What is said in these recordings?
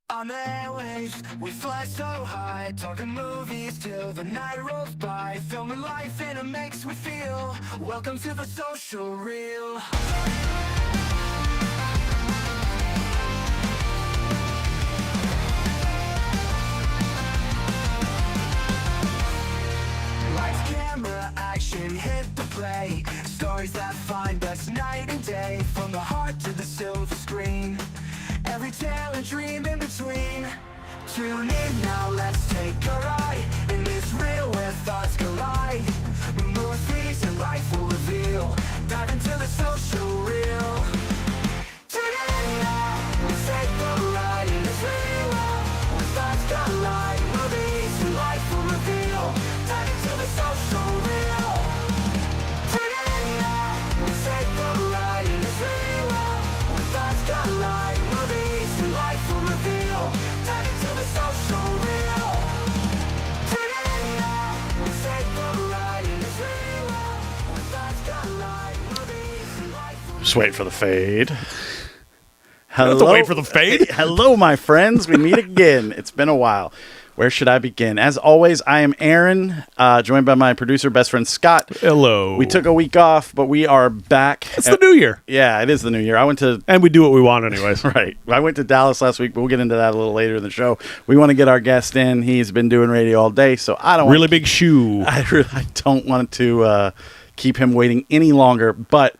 On the airwaves, we fly so high, talking movies till the night rolls by, filming life in a mix we feel. Welcome to the social reel. Lights, camera, action, hit the play. Stories that find us night and day, from the heart to the silver screen. Every tale and dream in between. Tune in now, let's take a ride in this reel where thoughts collide. Movies and life will reveal. Dive into the social reel. Tune in now, let's take a ride in this reel where thoughts collide. Movies and life will reveal. Dive into the social reel. Tune in now, let's take a ride in this reel where thoughts collide. Movies and life will reveal. Dive into the social reel. Tune in now, let's take a ride in this reel where thoughts collide. Movies and life will Just wait for the fade. Hello. Have to wait for the fade. Hello, my friends. We meet again. It's been a while. Where should I begin? As always, I am Aaron, joined by my producer, best friend Scott. Hello. We took a week off, but we are back. It's the new year. Yeah, it is the new year. I went to And we do what we want anyways. right. I went to Dallas last week, but we'll get into that a little later in the show. We want to get our guest in. He's been doing radio all day, so I don't Really big shoe. I don't want to keep him waiting any longer. But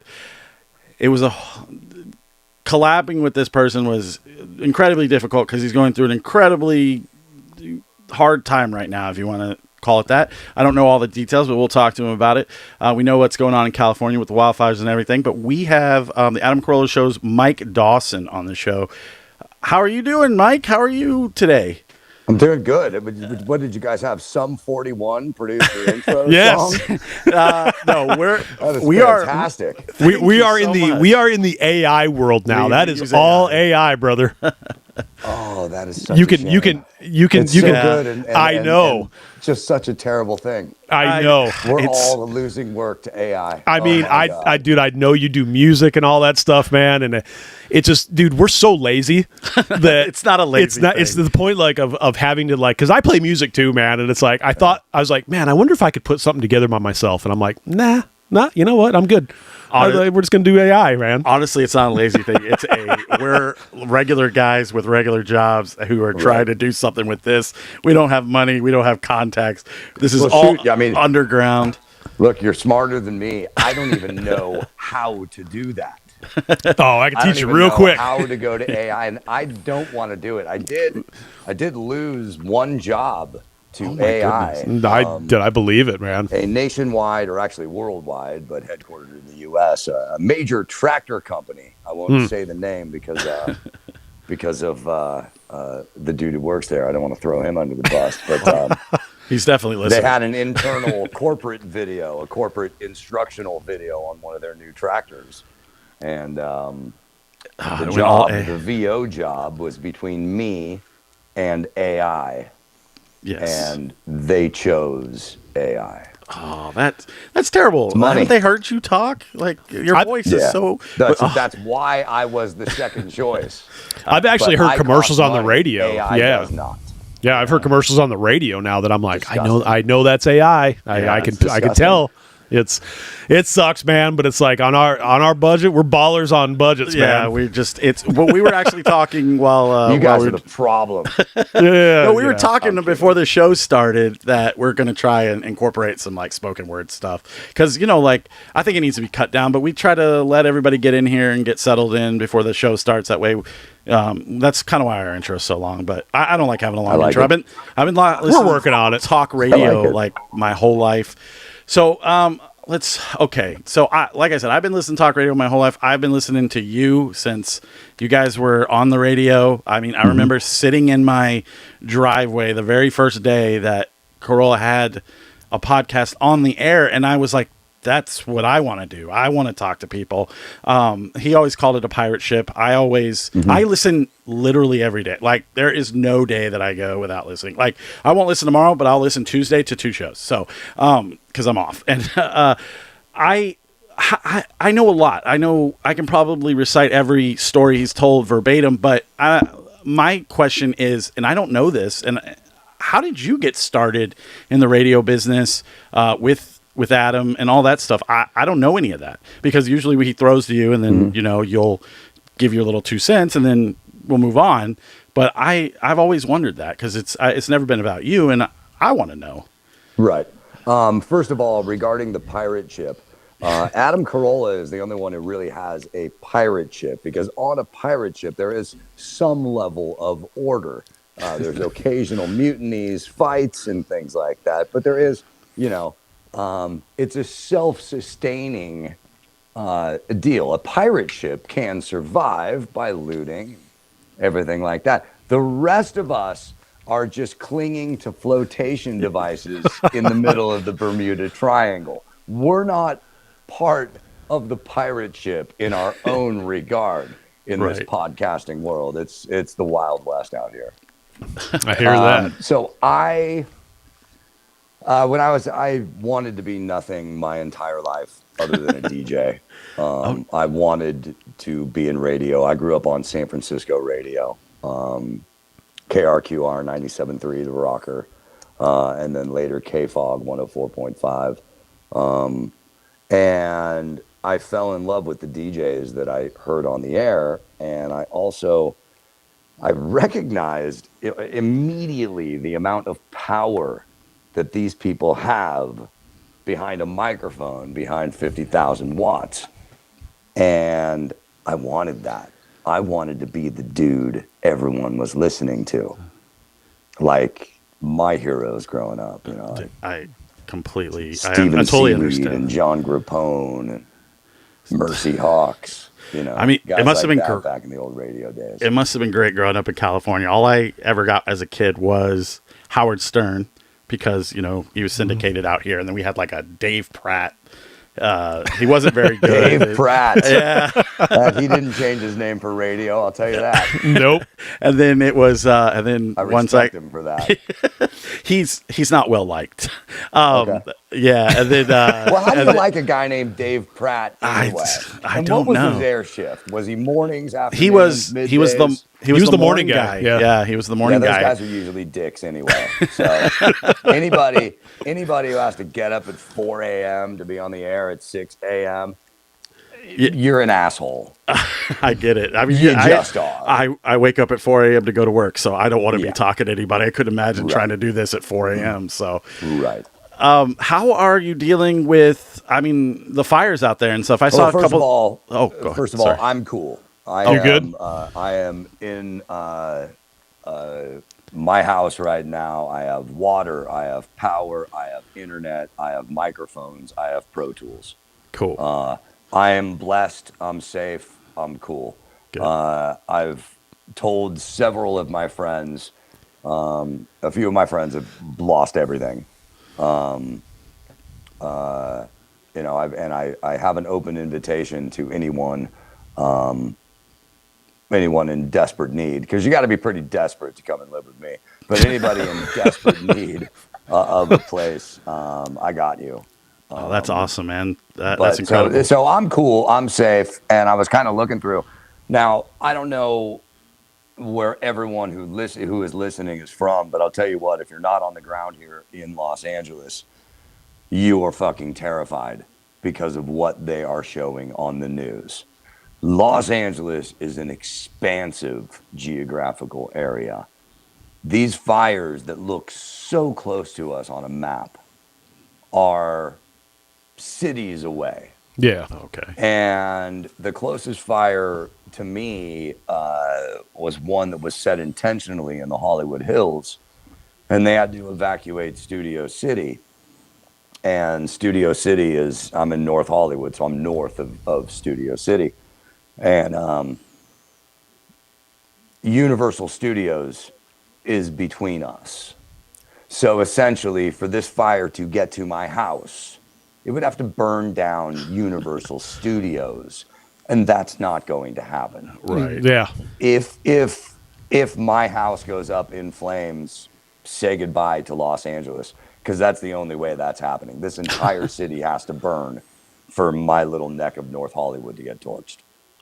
it was collabing with this person was incredibly difficult because he's going through an incredibly hard time right now, if you want to call it that. I don't know all the details, but we'll talk to him about it. We know what's going on in California with the wildfires and everything, but we have the Adam Carolla Show's Mike Dawson on the show. How are you doing, Mike? How are you today? I'm doing good. What did you guys have? Some 41 producer intro Yes. song? No, That is we are fantastic. We you are so in the much. we are in the AI world now. We That use is all AI. AI, brother. Oh, that is such You a can shame. you can It's you so can good and I know. and just such a terrible thing. I know. We're It's- all losing work to AI. I mean, my God. dude, I know you do music and all that stuff, man, and it just, dude, we're so lazy that It's not a lazy It's not. It's thing. the point, like, of having to, like, because I play music too, man, and it's like I was like, man, I wonder if I could put something together by myself, and I'm like, nah, you know what, I'm good. We're just gonna do AI, man. Honestly, it's not a lazy thing. We're regular guys with regular jobs who are trying to do something with this. We don't have money. We don't have contacts. This is Well, all shoot, I mean- underground. Look, you're smarter than me. I don't even know how to do that. Oh, I can I don't teach you even real know quick. how to go to AI, and I don't want to do it. I did lose one job to AI. I believe it, man. A nationwide, or actually worldwide, but headquartered in the U.S., a major tractor company. I won't say the name because of the dude who works there. I don't want to throw him under the bus, but He's definitely they listening. had an internal corporate video, a corporate instructional video on one of their new tractors, and the VO job was between me and AI. Yes. And they chose AI. Oh, that's terrible. money. Haven't they heard you talk? Like your voice is so. That's why I was the second choice. I've actually But heard I commercials cost on the money. radio. AI Yeah. does not. Yeah, I've heard commercials on the radio now that I'm like, Disgusting. I know that's AI. Yeah, I it's can disgusting. tell. It sucks, man, but it's like on our budget, we're ballers on budgets, Yeah, man. we were actually talking while You guys while are the problem. Yeah, no, we were yeah. talking before the show started that we're going to try and incorporate some like spoken word stuff because like I think it needs to be cut down, but we try to let everybody get in here and get settled in before the show starts. That way, that's kind of why our intro is so long. But I don't like having a long like intro. it. I've been listening We're working on it. Talk radio it. like my whole life. So So like I said, I've been listening to talk radio my whole life. I've been listening to you since you guys were on the radio. I mean, I remember sitting in my driveway the very first day that Carolla had a podcast on the air, and I was like, that's what I want to do. I want to talk to people. He always called it a pirate ship. I listen literally every day. Like there is no day that I go without listening. Like I won't listen tomorrow, but I'll listen Tuesday to 2 shows. So, cause I'm off and, I know a lot. I know I can probably recite every story he's told verbatim, but my question is, and I don't know this, and how did you get started in the radio business with Adam and all that stuff? I don't know any of that, because usually he throws to you and then, you'll give your little 2 cents and then we'll move on. But I've always wondered that, because it's never been about you, and I want to know. Right. First of all, regarding the pirate ship, Adam Carolla is the only one who really has a pirate ship, because on a pirate ship, there is some level of order. There's occasional mutinies, fights, and things like that. But there is, it's a self-sustaining deal. A pirate ship can survive by looting, everything like that. The rest of us are just clinging to flotation devices in the middle of the Bermuda Triangle. We're not part of the pirate ship in our own regard in this podcasting world. It's the Wild West out here. I hear that. So I wanted to be nothing my entire life other than a DJ. I wanted to be in radio. I grew up on San Francisco radio. KRQR 97.3, The Rocker, and then later KFOG 104.5. And I fell in love with the DJs that I heard on the air, and I recognized immediately the amount of power that these people have behind a microphone, behind 50,000 watts. And I wanted that. I wanted to be the dude everyone was listening to, like my heroes growing up. I completely, Stephen I totally Seaweed understand. and John Grappone and Mercy Hawks. I mean, it must have been back in the old radio days. It must have been great growing up in California. All I ever got as a kid was Howard Stern, because he was syndicated out here, and then we had like a Dave Pratt. He wasn't very good. Dave Pratt. Yeah. He didn't change his name for radio, I'll tell you that. Nope. And then it was, I respect him for that. he's not well liked. Okay. Yeah. And then, well, how do you like a guy named Dave Pratt anyway? I and don't what was know. his air shift? Was he mornings, afternoons, He was middays? the morning guy. Yeah, he was the morning those guy. guys are usually dicks anyway. So anybody who has to get up at 4 a.m. to be on the air at 6 a.m., you're an asshole. I get it. I mean, you just are. I wake up at 4 a.m. to go to work, so I don't want to be talking to anybody. I couldn't imagine trying to do this at 4 a.m. So right. How are you dealing with, the fires out there and stuff? I saw a couple. First of all, I'm cool. Good? I am in my house right now. I have water. I have power. I have internet. I have microphones. I have Pro Tools. Cool. I am blessed. I'm safe. I'm cool. Good. I've told several of my friends. A few of my friends have lost everything. I have an open invitation to anyone in desperate need, because you got to be pretty desperate to come and live with me. But anybody in desperate need of a place, I got you. Oh, that's awesome, man. That's incredible. So I'm cool. I'm safe. And I was kind of looking through. Now, I don't know where everyone who is listening is from, but I'll tell you what, if you're not on the ground here in Los Angeles, you are fucking terrified because of what they are showing on the news. Los Angeles is an expansive geographical area. These fires that look so close to us on a map are cities away. Yeah. Okay. And the closest fire to me was one that was set intentionally in the Hollywood Hills, and they had to evacuate Studio City. And Studio City I'm in North Hollywood, so I'm north of Studio City. And Universal Studios is between us. So essentially, for this fire to get to my house, it would have to burn down Universal Studios, and that's not going to happen. Right. Yeah. If my house goes up in flames, say goodbye to Los Angeles, because that's the only way that's happening. This entire city has to burn for my little neck of North Hollywood to get torched.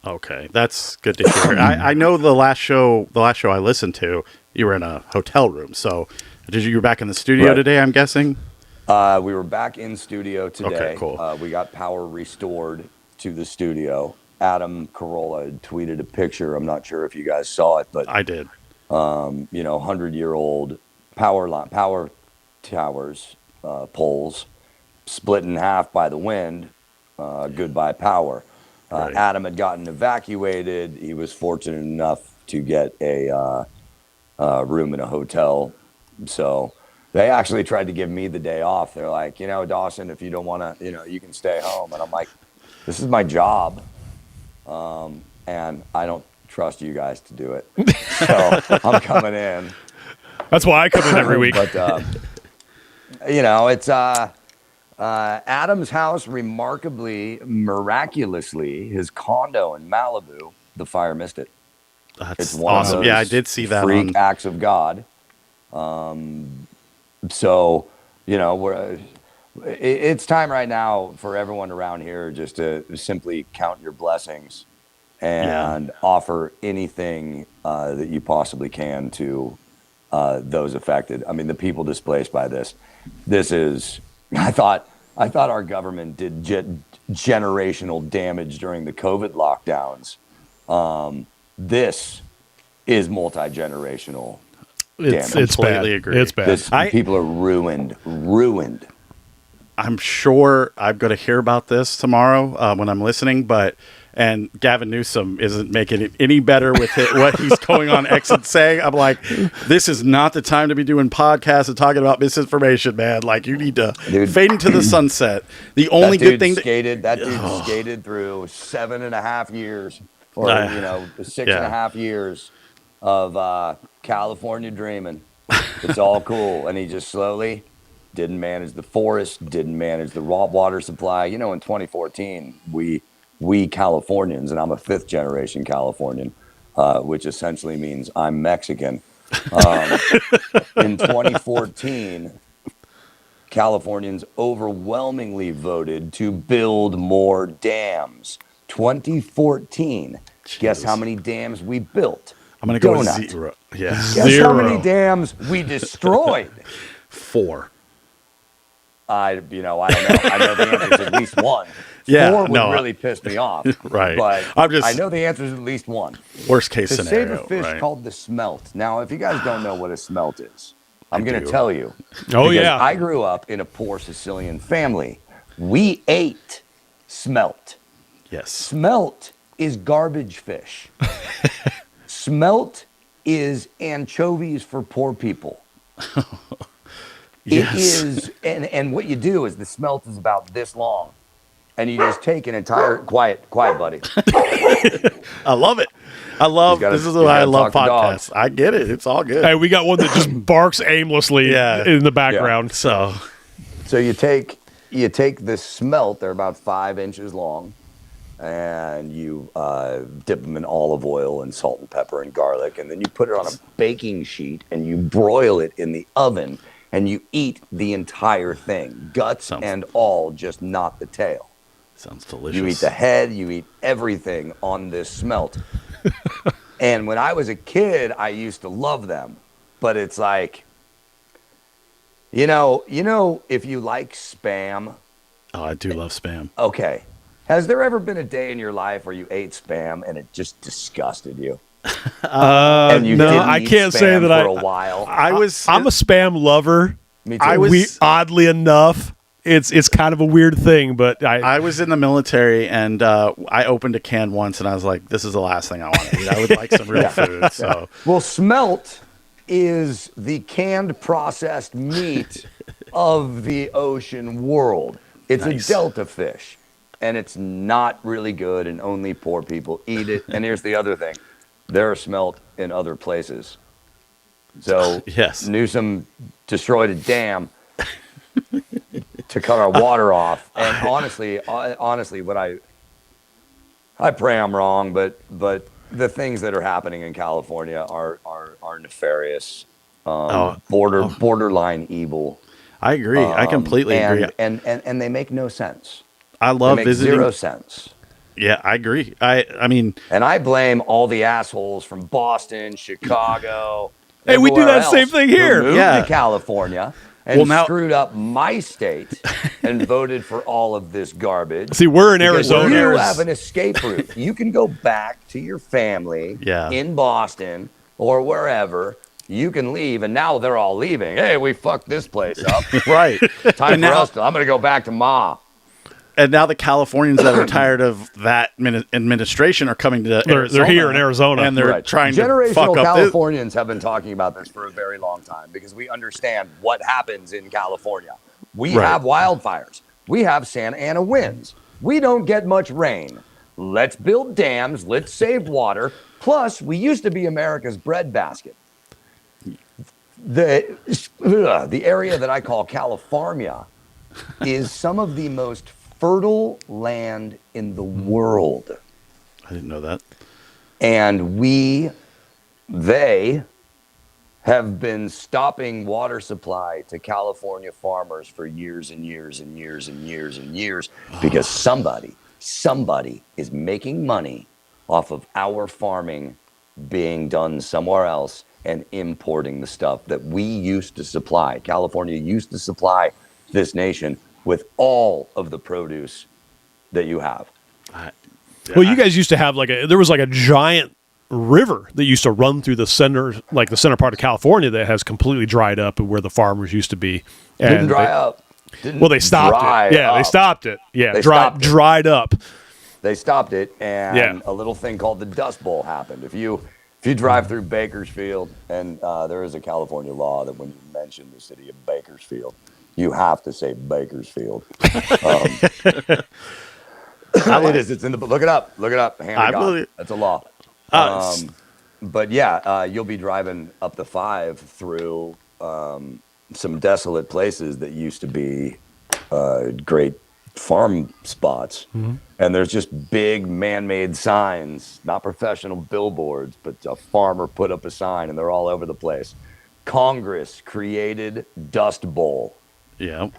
Okay, that's good to hear. I know the last show I listened to, you were in a hotel room. So, you were back in the studio today? I'm guessing. We were back in studio today. Okay, cool. We got power restored to the studio. Adam Carolla had tweeted a picture. I'm not sure if you guys saw it, but I did. 100-year-old power towers, poles, split in half by the wind. Goodbye power. Right. Adam had gotten evacuated. He was fortunate enough to get a room in a hotel. So they actually tried to give me the day off. They're like, Dawson, if you don't want to, you can stay home. And I'm like, this is my job. And I don't trust you guys to do it. So I'm coming in. That's why I come in every week. But, it's Adam's house, miraculously, his condo in Malibu, the fire missed it. That's It's one awesome. of those Yeah, I did see that. freak acts of God. So, it's time right now for everyone around here just to simply count your blessings and offer anything that you possibly can to those affected. I mean, the people displaced by this. This is, I thought our government did generational damage during the COVID lockdowns. This is multi-generational damage. It's bad. Completely agree. It's bad. People are ruined. I'm sure I'm going to hear about this tomorrow when I'm listening, and Gavin Newsom isn't making it any better with what he's going on X and saying. I'm like, this is not the time to be doing podcasts and talking about misinformation, man. Like, you need to fade into the sunset. The only good thing that dude skated through 7.5 years or 6.5 years of California dreaming. It's all cool. And he just slowly didn't manage the forest, didn't manage the raw water supply. In 2014, we Californians, and I'm a 5th generation Californian, which essentially means I'm Mexican. In 2014, Californians overwhelmingly voted to build more dams. 2014. Jeez. Guess how many dams we built? I'm going to go with 0. Yeah. Guess how many dams we destroyed? 4. I don't know. I know the answer is at least 1. Yeah, 4 would really piss me off. Right. But I know the answer is at least 1. Worst case To scenario. save a fish right? called the smelt. Now, if you guys don't know what a smelt is, I'm going to tell you. Oh, because yeah. I grew up in a poor Sicilian family. We ate smelt. Yes. Smelt is garbage fish. Smelt is anchovies for poor people. Yes. It is, and what you do is the smelt is about this long, and you just take an entire quiet, buddy. I love it. This is why I love podcasts. I get it. It's all good. Hey, we got one that just barks aimlessly in the background. So you take the smelt. They're about 5 inches long, and you dip them in olive oil and salt and pepper and garlic, and then you put it on a baking sheet and you broil it in the oven, and you eat the entire thing, guts and all, just not the tail. Sounds delicious. You eat the head, you eat everything on this smelt. And when I was a kid, I used to love them. But it's like, if you like Spam. Oh, I do love Spam. Okay. Has there ever been a day in your life where you ate Spam and it just disgusted you? And you didn't I eat can't Spam say that for a while? I'm a Spam lover. Me too. Oddly enough, it's kind of a weird thing, but I was in the military and I opened a can once and I was like, this is the last thing I want to eat. I would like some real food. So Well, smelt is the canned processed meat of the ocean world. It's Nice. a delta fish, and it's not really good, and only poor people eat it. And here's the other thing. There are smelt in other places. So Yes. Newsom destroyed a dam to cut our water off. And honestly, what I pray I'm wrong, but the things that are happening in California are nefarious, borderline evil. I agree. I completely agree. And they make no sense. I love they make visiting. 0 sense. Yeah, I agree. I mean, And I blame all the assholes from Boston, Chicago. Hey, we do everywhere that same else thing here. who moved Yeah. to California and Well, now- screwed up my state and voted for all of this garbage. See, we're in Because Arizona. You have an escape route. You can go back to your family Yeah. in Boston or wherever. You can leave, and now they're all leaving. Hey, we fucked this place up. right. Time for us to. I'm going to go back to Ma. And now the Californians that are tired of that administration are coming to They're Arizona. here in Arizona. And they're Right. trying to Generational fuck up this. Californians have been talking about this for a very long time because we understand what happens in California. We Right. have wildfires. We have Santa Ana winds. We don't get much rain. Let's build dams. Let's save water. Plus, we used to be America's breadbasket. The area that I call California is some of the most fertile land in the world. I didn't know that. And they have been stopping water supply to California farmers for years and years and years and years and years because somebody is making money off of our farming being done somewhere else and importing the stuff that we used to supply. California used to supply this nation with all of the produce that you have. Well, you guys used to have there was a giant river that used to run through the center part of California that has completely dried up and where the farmers used to be. And Didn't dry up. Well, they stopped dry it. Yeah, they up. stopped it. Yeah, They stopped it. dried up. They stopped it, and Yeah. a little thing called the Dust Bowl happened. If you drive through Bakersfield, and there is a California law that when you mention the city of Bakersfield, you have to say Bakersfield. It is. It's in the book. Look it up. Look it up. Hand I to God. believe- That's a law. But yeah, you'll be driving up the 5 through some desolate places that used to be great farm spots. And there's just big man-made signs, not professional billboards, but a farmer put up a sign and they're all over the place. Congress created Dust Bowl. Yeah.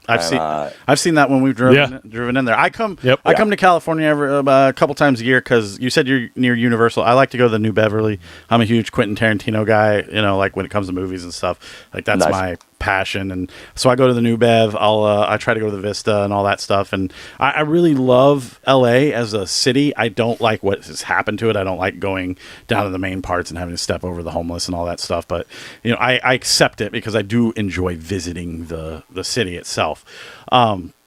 And, I've seen that when we've driven in there. I come to California a couple times a year because you said you're near Universal. I like to go to the New Beverly. I'm a huge Quentin Tarantino guy. You know, like when it comes to movies and stuff. Like that's Nice. my passion, and so I go to the New Bev. I try to go to the Vista and all that stuff. And I really love LA as a city. I don't like what has happened to it. I don't like going down to the main parts and having to step over the homeless and all that stuff. But you know, I accept it because I do enjoy visiting the city itself.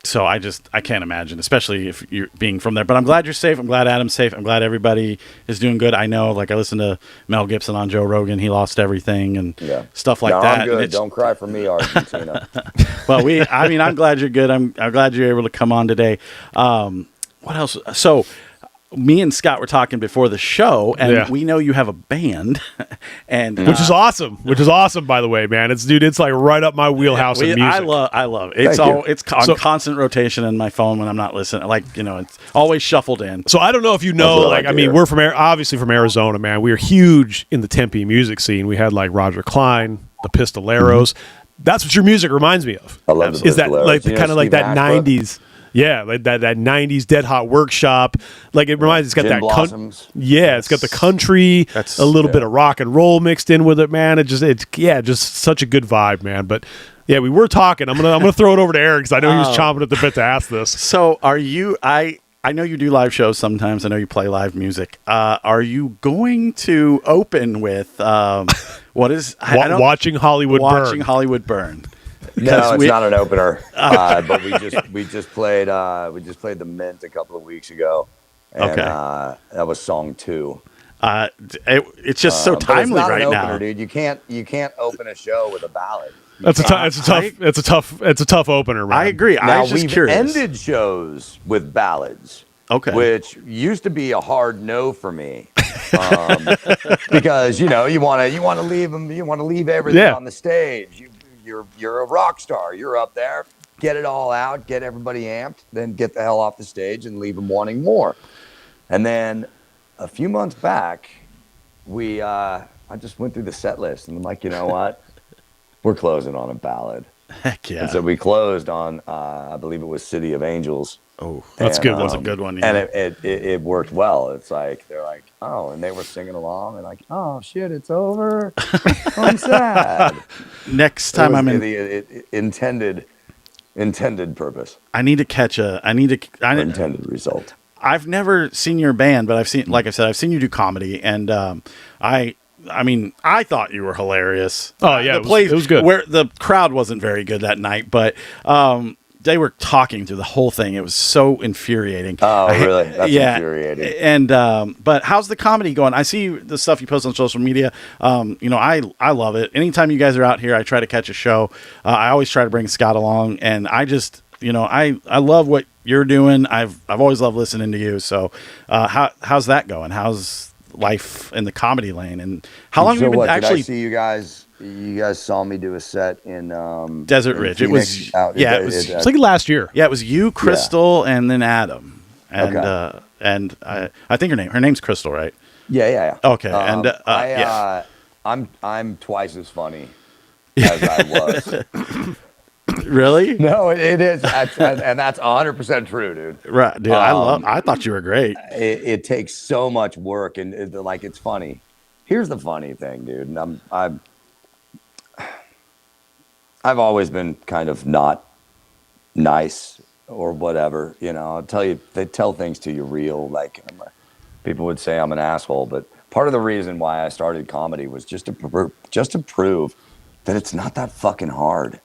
So I can't imagine, especially if you're being from there. But I'm glad you're safe. I'm glad Adam's safe. I'm glad everybody is doing good. I know, like I listened to Mel Gibson on Joe Rogan. He lost everything and stuff like that. I'm good. Don't cry for me, Argentina. Well, I'm glad you're good. I'm glad you're able to come on today. What else? So me and Scott were talking before the show, and we know you have a band, and Which is awesome. Which is awesome, by the way, man. It's like right up my wheelhouse of music. I love it. It's on constant rotation in my phone when I'm not listening. Like, you know, it's always shuffled in. So I don't know if you know, we're obviously from Arizona, man. We are huge in the Tempe music scene. We had like Roger Klein, the Pistoleros. That's what your music reminds me of. I love the Is that Pistoleros. like You know kind of like Steve that Ashbrook? 90s? Yeah, like that 90s Dead Hot Workshop. Like it reminds. It's got Gin that. Blossoms. It's got the country. That's- a little bit of rock and roll mixed in with it, man. Just such a good vibe, man. But yeah, we were talking. I'm gonna throw it over to Eric because I know he was chomping at the bit to ask this. So are you? I know you do live shows sometimes. I know you play live music. Are you going to open with what is Watching Hollywood Watching Burn. Hollywood Burn? No, it's not an opener. But we just played the Mint a couple of weeks ago, and that was song 2. It's just so But timely it's not right an opener, now, dude. You can't open a show with a ballad. It's a tough opener, man. I agree. I Now was just we've curious. ended shows with ballads. Okay. Which used to be a hard no for me, because you want to leave them, you want to leave everything on the stage. You're a rock star. You're up there, get it all out, get everybody amped, then get the hell off the stage and leave them wanting more. And then a few months back, I just went through the set list and I'm like, you know what? We're closing on a ballad. Heck yeah. And so we closed on, I believe it was City of Angels. Oh, That's good. that's a good one. Yeah. And it worked well. It's like, they're like, oh, and they were singing along and like, oh shit, it's over. I'm sad. Next time I'm in, the intended purpose. I need to catch a. Or intended result. I've never seen your band, but I've seen, like I said, I've seen you do comedy, and I mean, I thought you were hilarious. Oh yeah, it was good. Where the crowd wasn't very good that night, but they were talking through the whole thing. It was so infuriating. Oh, really? That's infuriating. And but how's the comedy going? I see the stuff you post on social media. You know, I love it. Anytime you guys are out here, I try to catch a show. I always try to bring Scott along, and I just, you know, I love what you're doing. I've always loved listening to you. So how's that going? How's life in the comedy lane? And how long have you been actually? Did I see you guys? You guys saw me do a set in Desert Ridge. Phoenix. It was It's like last year. Yeah, it was you, Crystal, and then Adam. And Okay. And I think her name's Crystal, right? Yeah. Okay. And yeah. I'm twice as funny as I was. Really? No, it is, and that's 100% true, dude. Right, dude. I thought you were great. It takes so much work, and it's funny. Here's the funny thing, dude. And I've always been kind of not nice or whatever, you know. I'll tell you, they tell things to you real. Like, people would say I'm an asshole, but part of the reason why I started comedy was just to prove that it's not that fucking hard.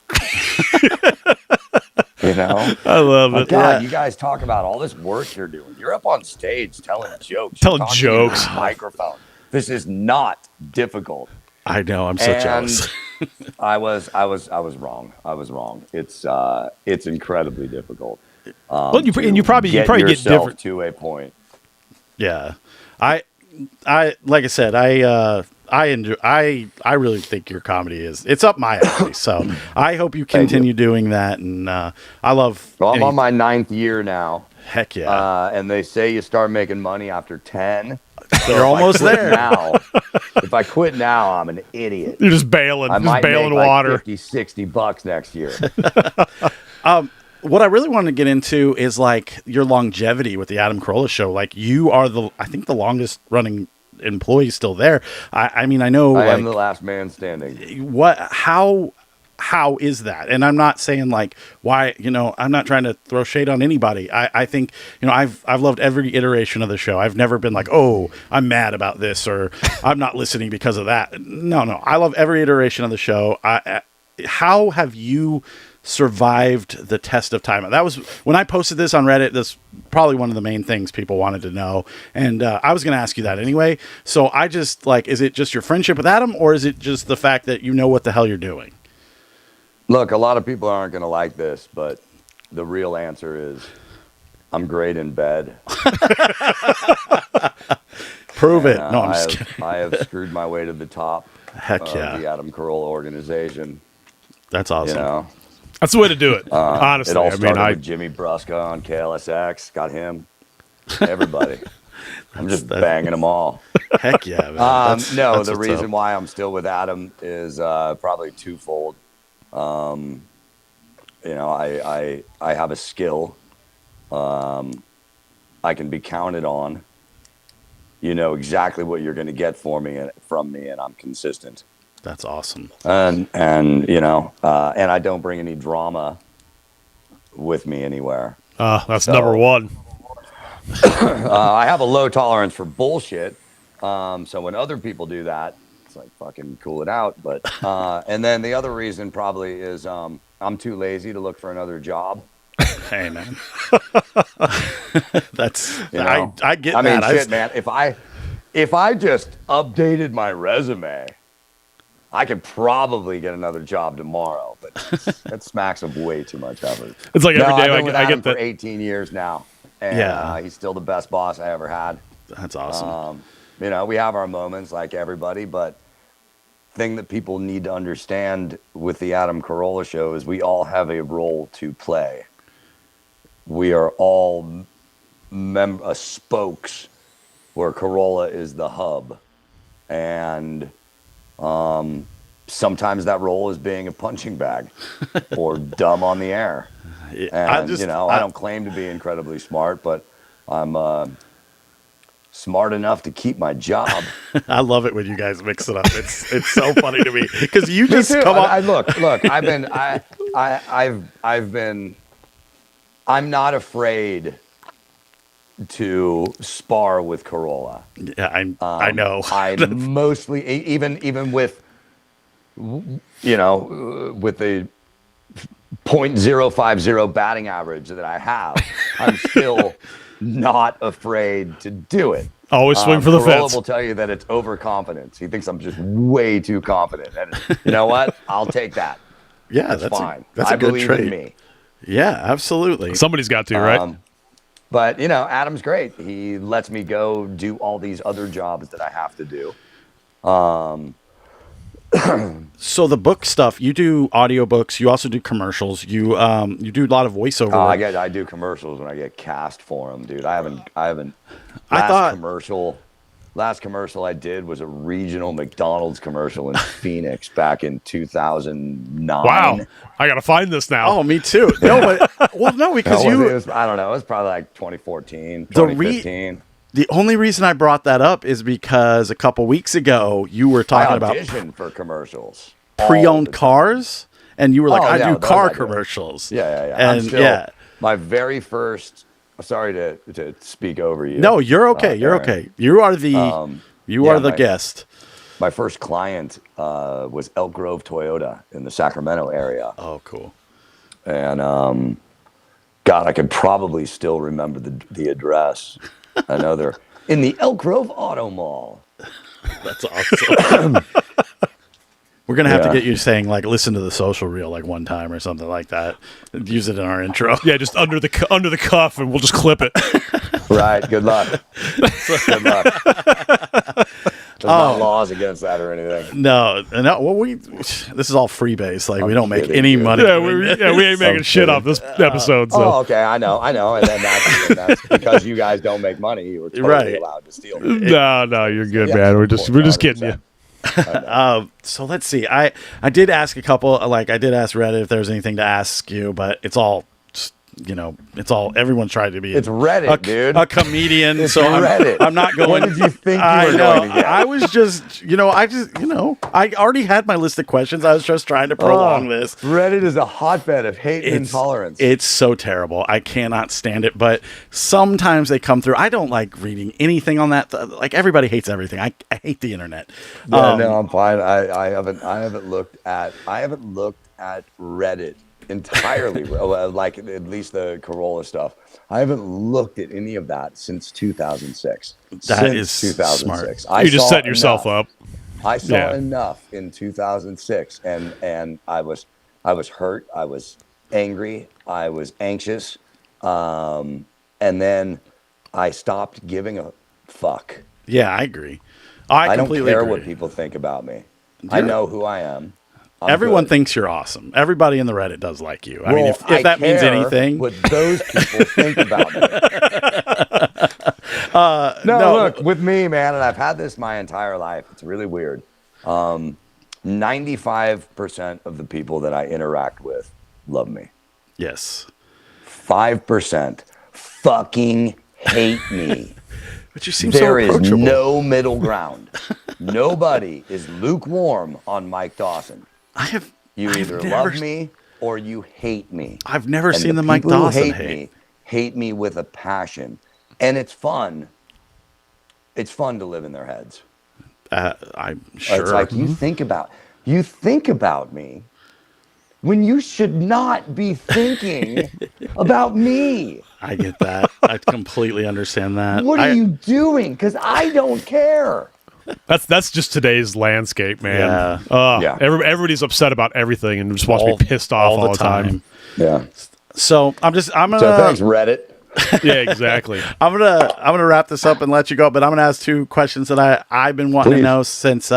You know? I love it. God, Yeah. you guys talk about all this work you're doing. You're up on stage telling jokes. Telling You're talking jokes. into a microphone. This is not difficult. I know. I'm so jealous. I was wrong. I was wrong. It's incredibly difficult. Well, you probably get yourself different. to a point. Yeah. I like I said, I enjoy. I really think your comedy it's up my alley. So I hope you continue doing that. And I love. Well, I'm on my 9th year now. Heck yeah. And they say you start making money after 10. So You're almost there. If I quit now, I'm an idiot. You're just bailing. I Just might bailing make like water. $50-$60 next year. What I really wanted to get into is like your longevity with the Adam Carolla Show. Like you are I think the longest running employee still there. I mean, I know I like, am the last man standing. How is that? And I'm not saying like why, you know, I'm not trying to throw shade on anybody. I think, you know, I've loved every iteration of the show. I've never been like, oh, I'm mad about this or I'm not listening because of that. No, I love every iteration of the show. How have you survived the test of time? That was when I posted this on Reddit. That's probably one of the main things people wanted to know. And I was going to ask you that anyway. So I just like, is it just your friendship with Adam or is it just the fact that you know what the hell you're doing? Look, a lot of people aren't going to like this, but the real answer is I'm great in bed. Prove it. And, No, I'm just kidding. I have screwed my way to the top Heck of yeah. the Adam Carolla organization. That's awesome. You know, That's the way to do it. Honestly, it all I mean, started with Jimmy Brusca on KLSX. Got him. Everybody. I'm just banging them all. Heck yeah, man. That's the what's reason up. why I'm still with Adam is probably twofold. You know, I have a skill. I can be counted on. You know exactly what you're going to get from me, and I'm consistent. That's awesome. And you know, and I don't bring any drama with me anywhere. that's number one. I have a low tolerance for bullshit. So when other people do that, it's like fucking cool it out. But and then the other reason probably is I'm too lazy to look for another job. Hey man. That's You know? I get I mean, that. shit, man. If I just updated my resume, I could probably get another job tomorrow. But that smacks of way too much effort. It's like every I've day been with I Adam get that. for 18 years now, and Yeah. he's still the best boss I ever had. That's awesome. You know, we have our moments like everybody, but thing that people need to understand with the Adam Carolla Show is we all have a role to play. We are all spokes where Carolla is the hub. And sometimes that role is being a punching bag or dumb on the air. And, I don't claim to be incredibly smart, but I'm smart enough to keep my job. I love it when you guys mix it up. It's so funny to me because you Me just too. come on. Look, I'm not afraid to spar with Carolla. Yeah, I know. I mostly, even with, with the .050 batting average that I have, I'm still not afraid to do it. Always swing for the Carolla fence. will tell you that it's overconfidence. He thinks I'm just way too confident. And you know what? I'll take that. Yeah, That's fine. That's a I good believe trait. in me. Yeah, absolutely. Somebody's got to, right? But Adam's great. He lets me go do all these other jobs that I have to do. So the book stuff, you do audiobooks, you also do commercials, you do a lot of voiceover work. I do commercials when I get cast for them, dude. I haven't. Last commercial I did was a regional McDonald's commercial in Phoenix back in 2009. Wow. I got to find this now. Oh, me too. No, but because it was, I don't know. It was probably like 2014, 2015. The only reason I brought that up is because a couple weeks ago you were talking about for commercials, pre-owned cars, and you were like, I do car do. commercials. Yeah. And my very first. Sorry to speak over you. No, you're okay. You're okay. You are the guest. My first client was Elk Grove Toyota in the Sacramento area. Oh, cool. And God, I could probably still remember the address. I know they're in the Elk Grove Auto Mall. That's awesome. We're going to have to get you saying, like, listen to the social reel, like, one time or something like that. Use it in our intro. Yeah, just under the cuff, and we'll just clip it. Right. Good luck. Good luck. There's no laws against that or anything. No. Well, this is all freebase. Like, we don't make kidding, any dude. money. Yeah, we ain't making shit off this episode. So. Oh, okay. I know. And then that's because you guys don't make money. You were totally allowed to steal. No, you're good, man. We're just kidding you. So let's see. I did ask a couple. Like, I did ask Reddit if there's anything to ask you, but it's all. Everyone's trying to be. It's Reddit, dude. A comedian. It's so Reddit. I'm not going. What did you think you were going to get? I was just, I already had my list of questions. I was just trying to prolong this. Reddit is a hotbed of hate and intolerance. It's so terrible. I cannot stand it. But sometimes they come through. I don't like reading anything on that. Like, everybody hates everything. I hate the internet. Yeah, no, I'm fine. I haven't looked at Reddit entirely. Like at least the Carolla stuff. I haven't looked at any of that since 2006. That is 2006. Smart. You just set yourself up. I saw enough in 2006, and I was hurt. I was angry. I was anxious, and then I stopped giving a fuck. Yeah, I agree. I don't care what people think about me. I know who I am. Everyone thinks you're awesome. Everybody in the Reddit does like you. I mean, if that means anything. What those people think about me. Look, with me, man, and I've had this my entire life. It's really weird. 95% of the people that I interact with love me. Yes. 5% fucking hate me. But you seem there so approachable. Is no middle ground. Nobody is lukewarm on Mike Dawson. You either love me or you hate me. I've never seen the Mike Dawson hate me with a passion, and it's fun. It's fun to live in their heads. I'm sure. It's like you think about me when you should not be thinking about me. I get that. I completely understand that. What are you doing? Because I don't care. That's just today's landscape, man. Yeah. Everybody's upset about everything and just wants to be pissed off all the time. Yeah. So I'm gonna. So thanks, Reddit. Yeah, exactly. I'm gonna wrap this up and let you go, but I'm gonna ask two questions that I've been wanting to know since.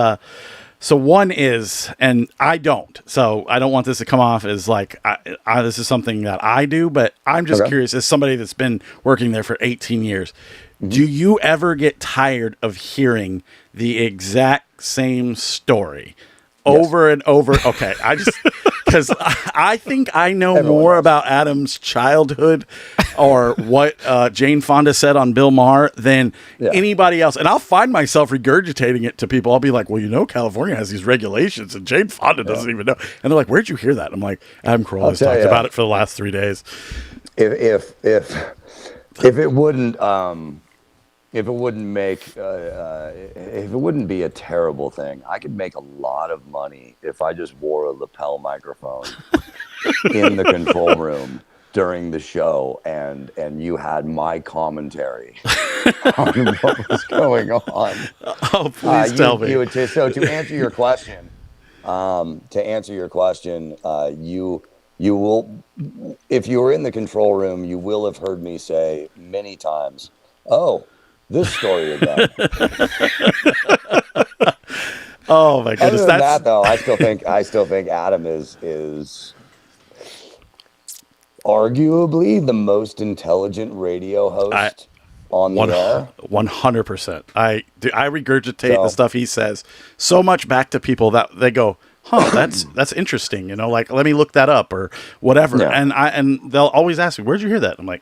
So one is, and I don't. So I don't want this to come off as like this is something that I do, but I'm just curious as somebody that's been working there for 18 years. Mm-hmm. Do you ever get tired of hearing the exact same story over and over. Okay, because I think I know more about Adam's childhood or what Jane Fonda said on Bill Maher than anybody else. And I'll find myself regurgitating it to people. I'll be like, well, California has these regulations and Jane Fonda doesn't even know. And they're like, where'd you hear that? I'm like, Adam Carolla has talked about it for the last 3 days. If it wouldn't be a terrible thing, I could make a lot of money if I just wore a lapel microphone in the control room during the show and you had my commentary on what was going on. Oh, please tell me. So to answer your question, you will, if you're in the control room, you will have heard me say many times, "Oh, this story again." Oh my goodness! Other than that, though, I still think Adam is arguably the most intelligent radio host on the air. 100%. I regurgitate the stuff he says so much back to people that they go, "Huh, that's interesting." Like, let me look that up or whatever. Yeah. And they'll always ask me, "Where'd you hear that?" I'm like,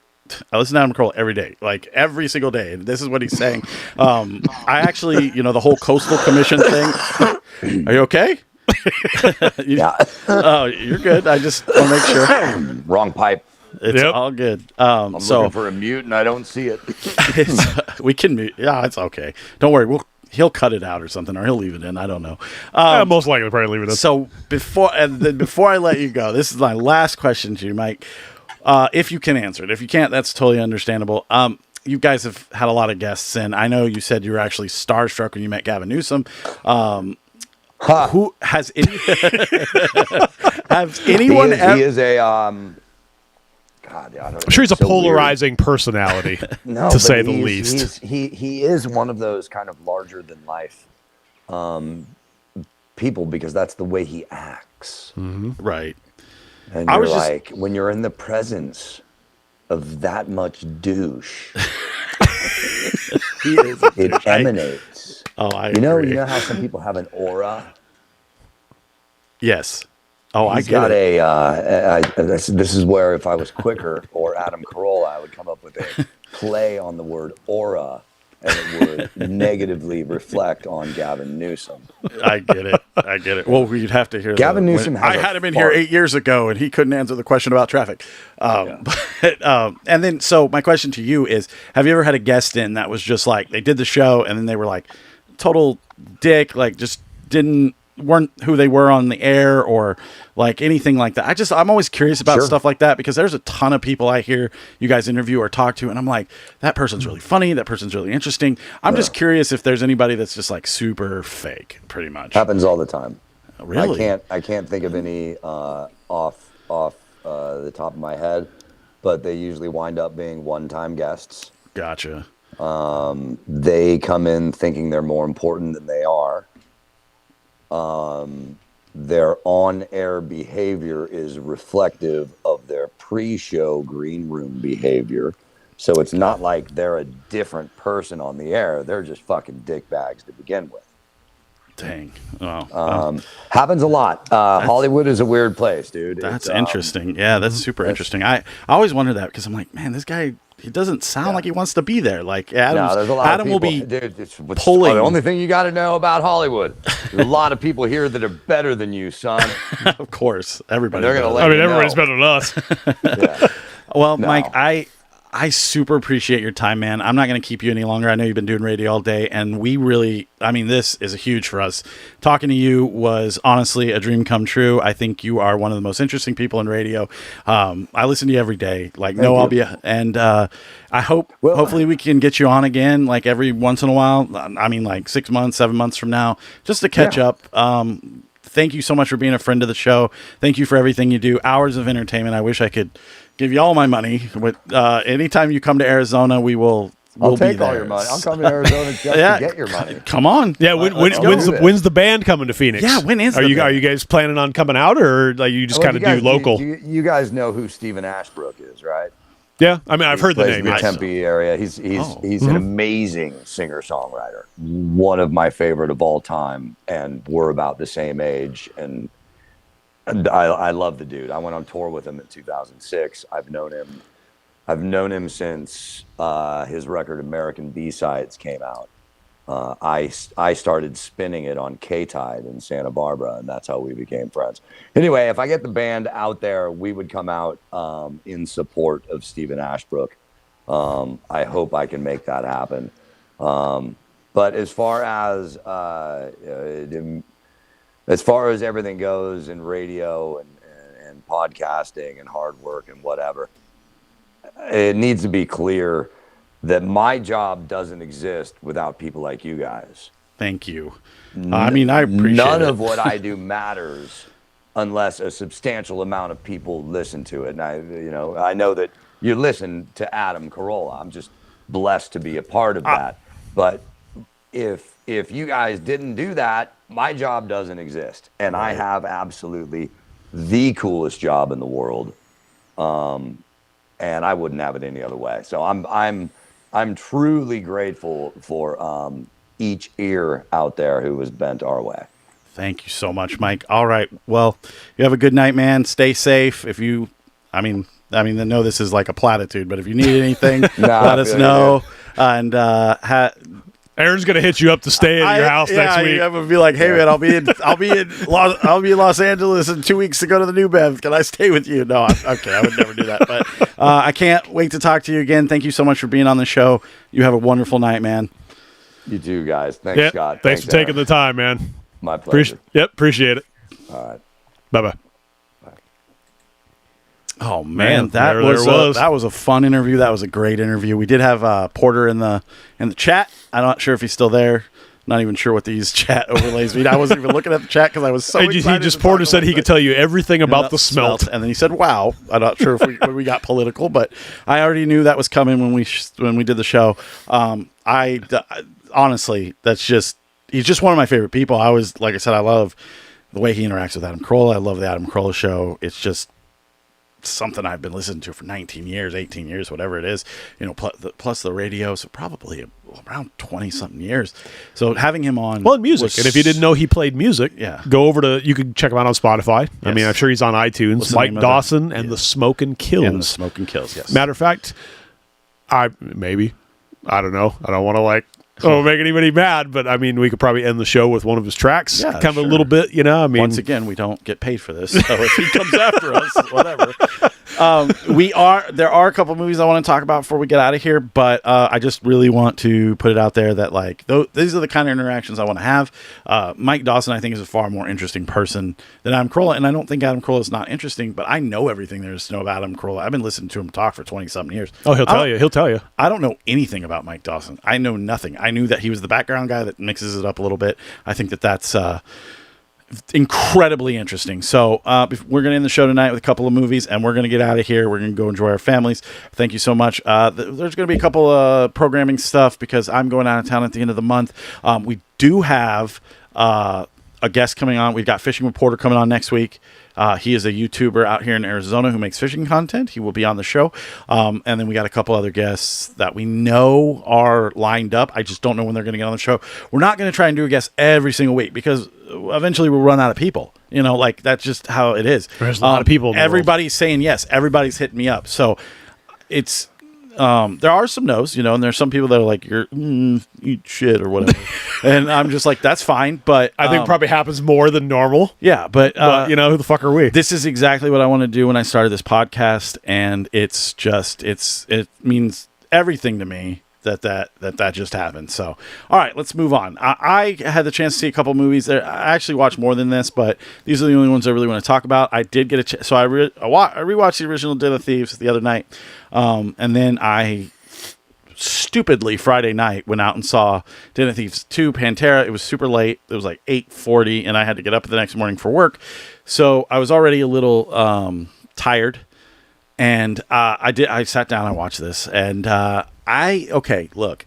I listen to Adam Carolla every day, like every single day. And this is what he's saying. I actually, the whole Coastal Commission thing. Are you okay? Yeah. Oh, you're good. I just want to make sure. Wrong pipe. It's all good. I'm looking for a mute and I don't see it. We can mute. Yeah, it's okay. Don't worry. He'll cut it out or something, or he'll leave it in. I don't know. Most likely, probably leave it in. So before I let you go, this is my last question to you, Mike. If you can answer it. If you can't, that's totally understandable. You guys have had a lot of guests, and I know you said you were actually starstruck when you met Gavin Newsom. Who has anyone? He is a God. I don't I'm sure he's a so polarizing weird personality, to say the least. He is one of those kind of larger than life people because that's the way he acts. Mm-hmm. Right. And you're like, when you're in the presence of that much douche, it emanates. Oh, I agree. You know how some people have an aura? Yes. Oh, He's got this is where if I was quicker or Adam Carolla, I would come up with a play on the word aura, and it would negatively reflect on Gavin Newsom. I get it. Well, we'd have to hear Gavin Newsom. I had him in here 8 years ago, and he couldn't answer the question about traffic. And then, so my question to you is: have you ever had a guest in that was just like they did the show, and then they were like total dick, like just weren't who they were on the air or like anything like that? I'm always curious about stuff like that because there's a ton of people I hear you guys interview or talk to, and I'm like, that person's really funny, that person's really interesting. I'm just curious if there's anybody that's just like super fake, pretty much. Happens all the time. Really? I can't think of any off the top of my head, but they usually wind up being one-time guests. Gotcha. They come in thinking they're more important than they are. Their on-air behavior is reflective of their pre-show green room behavior. So it's not like they're a different person on the air. They're just fucking dickbags to begin with. Dang. Oh, happens a lot. Hollywood is a weird place, dude. That's interesting. Yeah, that's super interesting. I always wonder that because I'm like, man, this guy, he doesn't sound like he wants to be there. Like Adam will be pulling. The only thing you got to know about Hollywood, there's a lot of people here that are better than you, son. Of course, everybody. Everybody's better than us. Yeah. Well, no. Mike, I super appreciate your time, man. I'm not going to keep you any longer. I know you've been doing radio all day, and this is huge for us. Talking to you was honestly a dream come true. I think you are one of the most interesting people in radio. I listen to you every day. I hope, hopefully we can get you on again, like every once in a while. I mean, like 6 months, 7 months from now, just to catch up. Thank you so much for being a friend of the show. Thank you for everything you do. Hours of entertainment. I wish I could give you all my money. Anytime you come to Arizona, I'll take all your money. I'll come to Arizona just to get your money. Come on. Yeah, when's the band coming to Phoenix? Yeah, when is Are you guys planning on coming out, or like you just kind of do local? You guys know who Stephen Ashbrook is, right? Yeah, I mean, I've heard the Plays name. in the Yes. Tempe area. He's an amazing singer-songwriter. One of my favorite of all time, and we're about the same age. And I love the dude. I went on tour with him in 2006. I've known him since his record American B-Sides came out. I started spinning it on K-Tide in Santa Barbara, and that's how we became friends. Anyway, if I get the band out there, we would come out in support of Stephen Ashbrook. I hope I can make that happen. But as far as everything goes in radio and podcasting and hard work and whatever, it needs to be clear that my job doesn't exist without people like you guys. Thank you. I mean, I appreciate None it. of what I do matters unless a substantial amount of people listen to it. And I know that you listen to Adam Carolla. I'm just blessed to be a part of that. But if you guys didn't do that, my job doesn't exist. And I have absolutely the coolest job in the world. And I wouldn't have it any other way. So I'm truly grateful for each ear out there who was bent our way. Thank you so much, Mike. All right. Well, you have a good night, man. Stay safe. If you, I mean, I know this is like a platitude, but if you need anything, let us know. And Aaron's gonna hit you up to stay at your house next week. I'm gonna be like, hey man, I'll be in Los Angeles in 2 weeks to go to the New Bev. Can I stay with you? No, okay, I would never do that. But I can't wait to talk to you again. Thank you so much for being on the show. You have a wonderful night, man. You too, guys. Thanks, Scott. Thanks for taking the time, man. My pleasure. Appreciate it. All right. Bye-bye. Oh man, there that was a fun interview. That was a great interview. We did have Porter in the chat. I'm not sure if he's still there. Not even sure what these chat overlays mean. I wasn't even looking at the chat because I was so excited. He just Porter said he could tell you everything about the smelt, and then he said, "Wow." I'm not sure if we got political, but I already knew that was coming when we did the show. Honestly, he's just one of my favorite people. Like I said, I love the way he interacts with Adam Carolla. I love the Adam Carolla Show. It's just something I've been listening to for 19 years, 18 years, whatever it is, plus the radio. So probably around 20 something years. So having him on. Well, music. And if you didn't know he played music, go over you can check him out on Spotify. Yes. I mean, I'm sure he's on iTunes. Mike Dawson and the Smokin' Kills. And the Smokin' Kills, yes. Matter of fact, I don't know. I don't want to make anybody mad, but I mean, we could probably end the show with one of his tracks, a little bit, I mean, once again, we don't get paid for this, so if he comes after us, whatever. There are a couple movies I want to talk about before we get out of here, but I just really want to put it out there that these are the kind of interactions I want to have. Mike Dawson, I think, is a far more interesting person than Adam Carolla, and I don't think Adam Carolla is not interesting, but I know everything there is to know about Adam Carolla. I've been listening to him talk for 20-something years. Oh, he'll tell you. I don't know anything about Mike Dawson. I know nothing. I knew that he was the background guy that mixes it up a little bit. I think that's incredibly interesting. So we're going to end the show tonight with a couple of movies, and we're going to get out of here. We're going to go enjoy our families. Thank you so much. There's going to be a couple of programming stuff because I'm going out of town at the end of the month. We do have a guest coming on. We've got Fishing Reporter coming on next week. He is a YouTuber out here in Arizona who makes fishing content. He will be on the show. And then we got a couple other guests that we know are lined up. I just don't know when they're going to get on the show. We're not going to try and do a guest every single week because eventually we'll run out of people. That's just how it is. There's a lot of people in the everybody's saying yes. Everybody's hitting me up. So it's... there are some no's, and there's some people that are like, you're eat shit or whatever. And I'm just like, that's fine. But I think it probably happens more than normal. Yeah. But who the fuck are we? This is exactly what I want to do when I started this podcast. And it means everything to me that just happened. So, all right, let's move on. I had the chance to see a couple movies there. I actually watched more than this, but these are the only ones I really want to talk about. I did get a chance. So I rewatched the original Den of Thieves the other night. And then I stupidly Friday night went out and saw Den of Thieves 2 Pantera. It was super late. It was like 8:40 and I had to get up the next morning for work. So I was already a little tired. And I sat down and watched this, and look,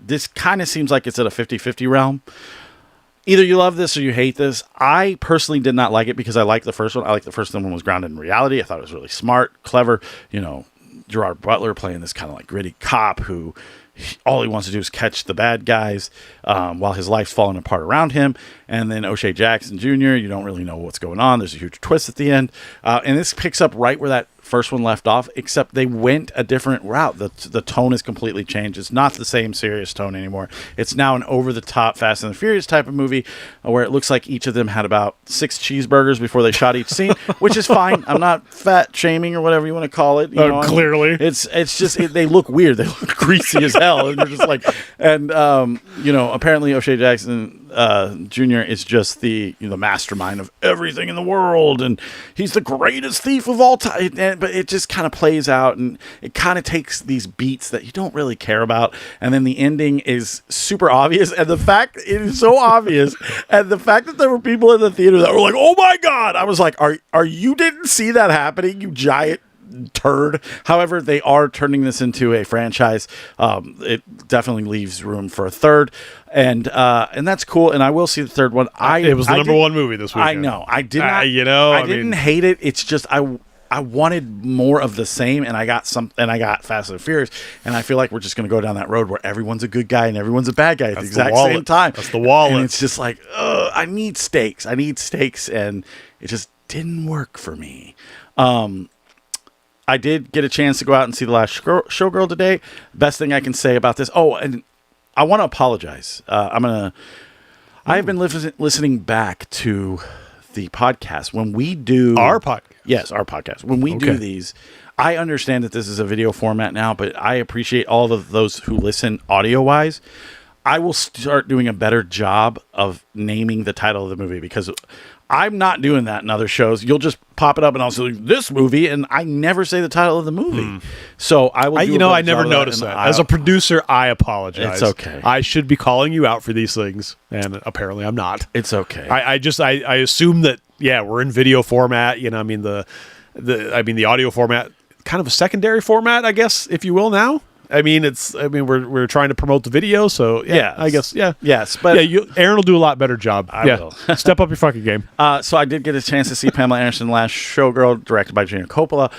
this kind of seems like it's at a 50-50 realm. Either you love this or you hate this. I personally did not like it because I liked the first one. I liked the first one was grounded in reality. I thought it was really smart, clever, Gerard Butler playing this kind of like gritty cop who all he wants to do is catch the bad guys while his life's falling apart around him. And then O'Shea Jackson Jr., you don't really know what's going on. There's a huge twist at the end. And this picks up right where that first one left off, except they went a different route. The tone is completely changed. It's not the same serious tone anymore. It's now an over-the-top Fast and the Furious type of movie where it looks like each of them had about 6 cheeseburgers before they shot each scene, which is fine. I'm not fat shaming or whatever you want to call it. You know, clearly. It's just they look weird. They look greasy as hell. And they're just like, and apparently O'Shea Jackson Jr. is just the mastermind of everything in the world, and he's the greatest thief of all time. But it just kind of plays out, and it kind of takes these beats that you don't really care about, and then the ending is super obvious. And the fact it is so obvious, and the fact that there were people in the theater that were like, "Oh my god!" I was like, "Are you didn't see that happening? You giant." Turd. However, they are turning this into a franchise. It definitely leaves room for a third, and that's cool. And I will see the third one. It was the number one movie this weekend. I know. I did not. I didn't hate it. It's just I wanted more of the same, and I got Fast and Furious, and I feel like we're just going to go down that road where everyone's a good guy and everyone's a bad guy at the exact same time. That's the wallet. And it's just like, I need stakes. I need stakes, and it just didn't work for me. I did get a chance to go out and see The Last Showgirl today. Best thing I can say about this. Oh, and I want to apologize. I've been listening back to the podcast when we do our podcast. Yes, our podcast. When we do these, I understand that this is a video format now, but I appreciate all of those who listen audio wise. I will start doing a better job of naming the title of the movie, because I'm not doing that in other shows. You'll just pop it up and I'll say this movie, and I never say the title of the movie. So I will. I never noticed that. As a producer, I apologize. It's okay. I should be calling you out for these things, and apparently I'm not. It's okay. I assume that we're in video format. The audio format, kind of a secondary format, I guess, if you will. Now. We're trying to promote the video, so I guess, yes, but Aaron will do a lot better job. I will step up your fucking game. So I did get a chance to see Pamela Anderson, Last Showgirl, directed by Gina Coppola.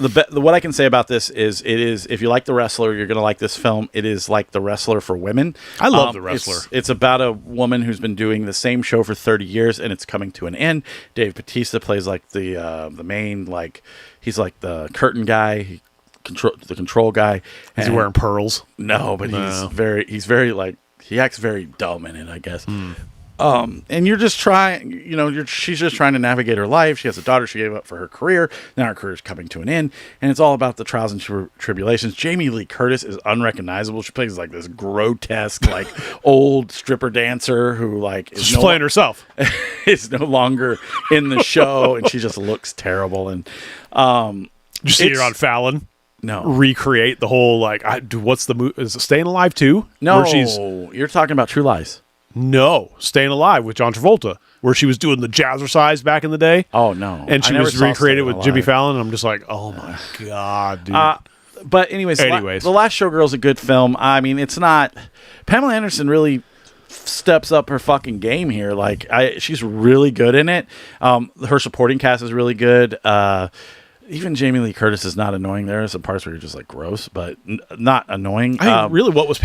What I can say about this is, if you like The Wrestler, you're going to like this film. It is like The Wrestler for women. I love The Wrestler. It's about a woman who's been doing the same show for 30 years, and it's coming to an end. Dave Bautista plays like the main, like he's like the curtain guy. The control guy. Is he wearing pearls? No, but he's very like, he acts very dumb in it, I guess. And you're just trying, she's just trying to navigate her life. She has a daughter she gave up for her career. Now her career is coming to an end, and it's all about the trials and tribulations. Jamie Lee Curtis is unrecognizable. She plays like this grotesque, like old stripper dancer who like is she's playing herself. Is no longer in the show, and she just looks terrible. And did you see her on Fallon? No. Recreate the whole, like, what's the movie? Is it Staying Alive 2? No, you're talking about True Lies. No, Staying Alive with John Travolta, where she was doing the jazzercise back in the day. Oh, no. And she was recreated with Jimmy Fallon, and I'm just like, oh my God, dude. But anyways. The Last Showgirl is a good film. I mean, it's not... Pamela Anderson really steps up her fucking game here. Like, she's really good in it. Her supporting cast is really good. Even Jamie Lee Curtis is not annoying. There are some parts where you're just like gross, but not annoying. Really, what has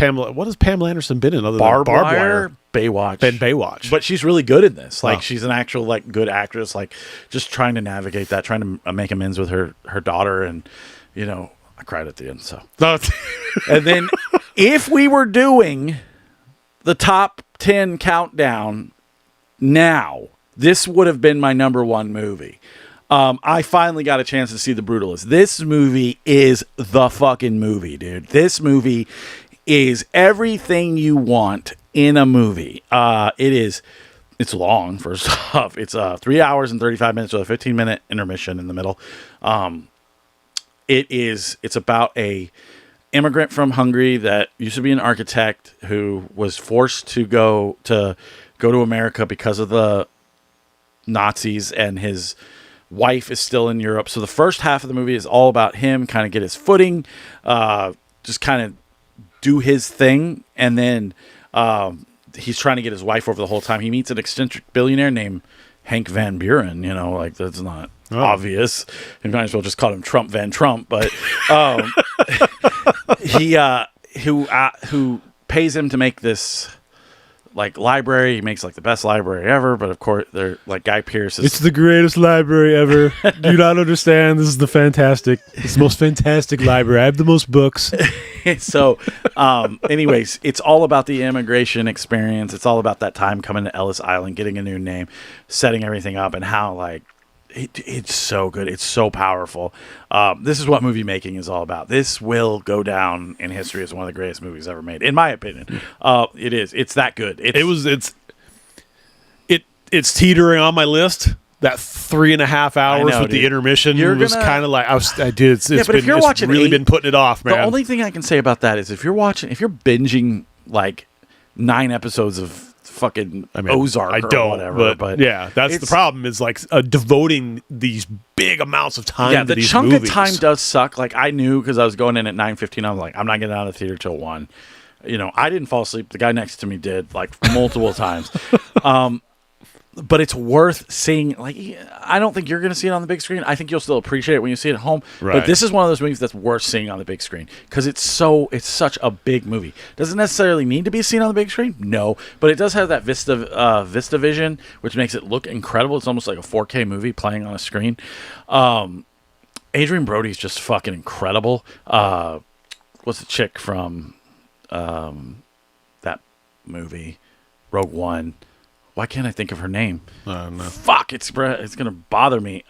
Pamela Anderson been in other than Barbed Wire? Baywatch. And Baywatch. But she's really good in this. Like, she's an actual, like, good actress, like, just trying to navigate that, trying to make amends with her daughter. And, I cried at the end, so. And then, if we were doing the top 10 countdown now, this would have been my number one movie. I finally got a chance to see The Brutalist. This movie is the fucking movie, dude. This movie is everything you want in a movie. It's long, first off. It's 3 hours and 35 minutes with a 15-minute intermission in the middle. It's about a immigrant from Hungary that used to be an architect who was forced to go to America because of the Nazis, and his wife is still in Europe. So the first half of the movie is all about him kind of get his footing, just kind of do his thing. And then he's trying to get his wife over the whole time. He meets an eccentric billionaire named Hank Van Buren, like that's not obvious. You might as well just call him Trump Van Trump, but he who pays him to make this like library. He makes like the best library ever, but of course they're like Guy Pearce is It's the greatest library ever. Do you not understand? This is it's the most fantastic library. I have the most books. So anyways, it's all about the immigration experience. It's all about that time coming to Ellis Island, getting a new name, setting everything up, and how like it's so good. It's so powerful. This is what movie making is all about. This will go down in history as one of the greatest movies ever made, in my opinion. It is. It's that good. It's teetering on my list. That 3.5 hours know, with the dude. intermission You're was gonna- kind of like it's but if you're watching really been putting it off, man. The only thing I can say about that is if you're binging like 9 episodes of fucking Ozark I or don't, whatever, but yeah, that's the problem. Is like devoting these big amounts of time. Yeah, to the these chunk movies. of time does suck. Like I knew because I was going in at 9:15. I was like, I'm not getting out of the theater till 1. I didn't fall asleep. The guy next to me did like multiple times. But it's worth seeing. Like, I don't think you're going to see it on the big screen. I think you'll still appreciate it when you see it at home. Right. But this is one of those movies that's worth seeing on the big screen because it's such a big movie. Doesn't necessarily need to be seen on the big screen, no, but it does have that Vista vision, which makes it look incredible. It's almost like a 4K movie playing on a screen. Adrian Brody's just fucking incredible. What's the chick from that movie, Rogue One? Why can't I think of her name? I don't know. Fuck, it's gonna bother me.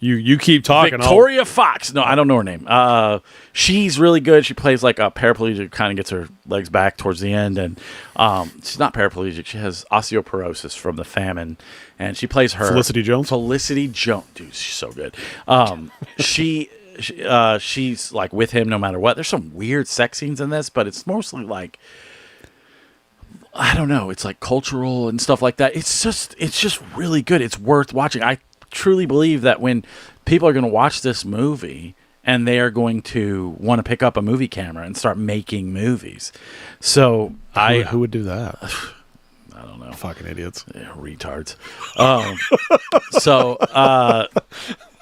You keep talking. Victoria Fox. No, I don't know her name. She's really good. She plays like a paraplegic, kind of gets her legs back towards the end, and she's not paraplegic. She has osteoporosis from the famine, and she plays her Felicity Jones. Felicity Jones, dude, she's so good. She's like with him no matter what. There's some weird sex scenes in this, but it's mostly like, I don't know. It's like cultural and stuff like that. It's just really good. It's worth watching. I truly believe that when people are going to watch this movie and they are going to want to pick up a movie camera and start making movies. So Who would do that? I don't know. Fucking idiots. Yeah, retards.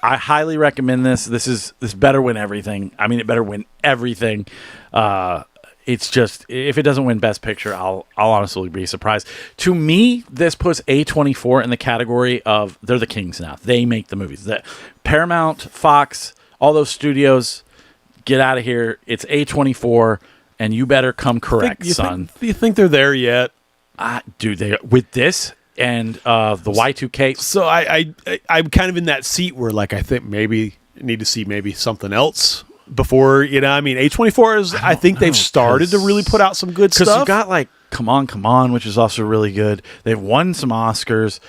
I highly recommend this. This better win everything. I mean, it better win everything. It's just, if it doesn't win Best Picture, I'll honestly be surprised. To me, this puts A24 in the category of they're the kings now. They make the movies. Paramount, Fox, all those studios, get out of here. It's A24, and you better come correct, son. Do you think they're there yet? Dude, they with this and the Y2K. So I'm kind of in that seat where like I think maybe need to see maybe something else before, A24 is, I think they've started to really put out some good stuff. Because you got like Come On, which is also really good. They've won some Oscars.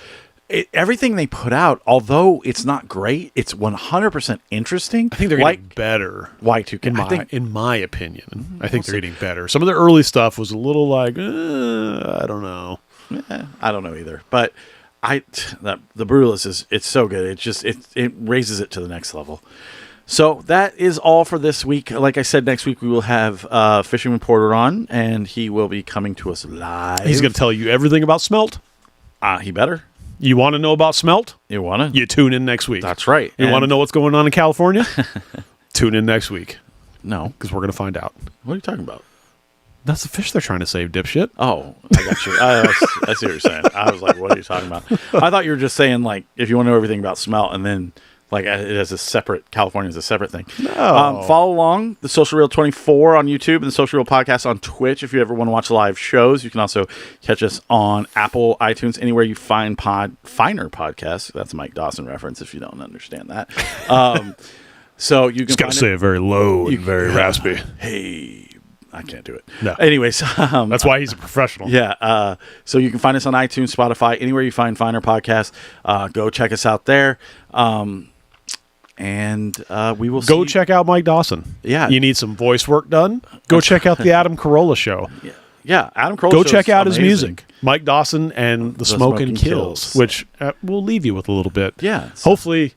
Everything they put out, although it's not great, it's 100% interesting. I think they're getting better. Y2K, in my opinion. I think they're getting better. Some of the early stuff was a little like, I don't know. I don't know either. But the Brutalist it's so good. It raises it to the next level. So that is all for this week. Like I said, next week we will have Fishing Reporter on, and he will be coming to us live. He's going to tell you everything about Smelt. He better. You want to know about Smelt? You want to? You tune in next week. That's right. You want to know what's going on in California? Tune in next week. No. Because we're going to find out. What are you talking about? That's the fish they're trying to save, dipshit. Oh, I got you. I see what you're saying. I was like, what are you talking about? I thought you were just saying, like, if you want to know everything about Smelt, and then like it has a separate, California is a separate thing. No. Follow along the Social Reel 24 on YouTube and the Social Reel Podcast on Twitch. If you ever want to watch live shows, you can also catch us on Apple, iTunes, anywhere you find finer podcasts. That's a Mike Dawson reference if you don't understand that. So you can Just got to say it very low and very raspy. Hey, I can't do it. No. Anyways, that's why he's a professional. Yeah. So you can find us on iTunes, Spotify, anywhere you find finer podcasts. Go check us out there. And we will go check out Mike Dawson. Yeah. You need some voice work done? Go check out the Adam Carolla Show. Yeah, Adam Carolla Go Show check out amazing. his music. Mike Dawson and the Smokin' Kills, which we'll leave you with a little bit. Yeah. Hopefully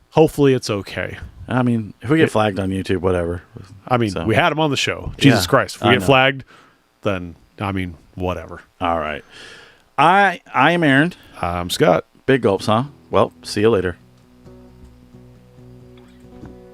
it's okay. I mean, if we get flagged on YouTube, whatever. I mean, we had him on the show. Jesus Christ. If we get flagged, then, whatever. All right. I am Aaron. I'm Scott. Big gulps, huh? Well, see you later.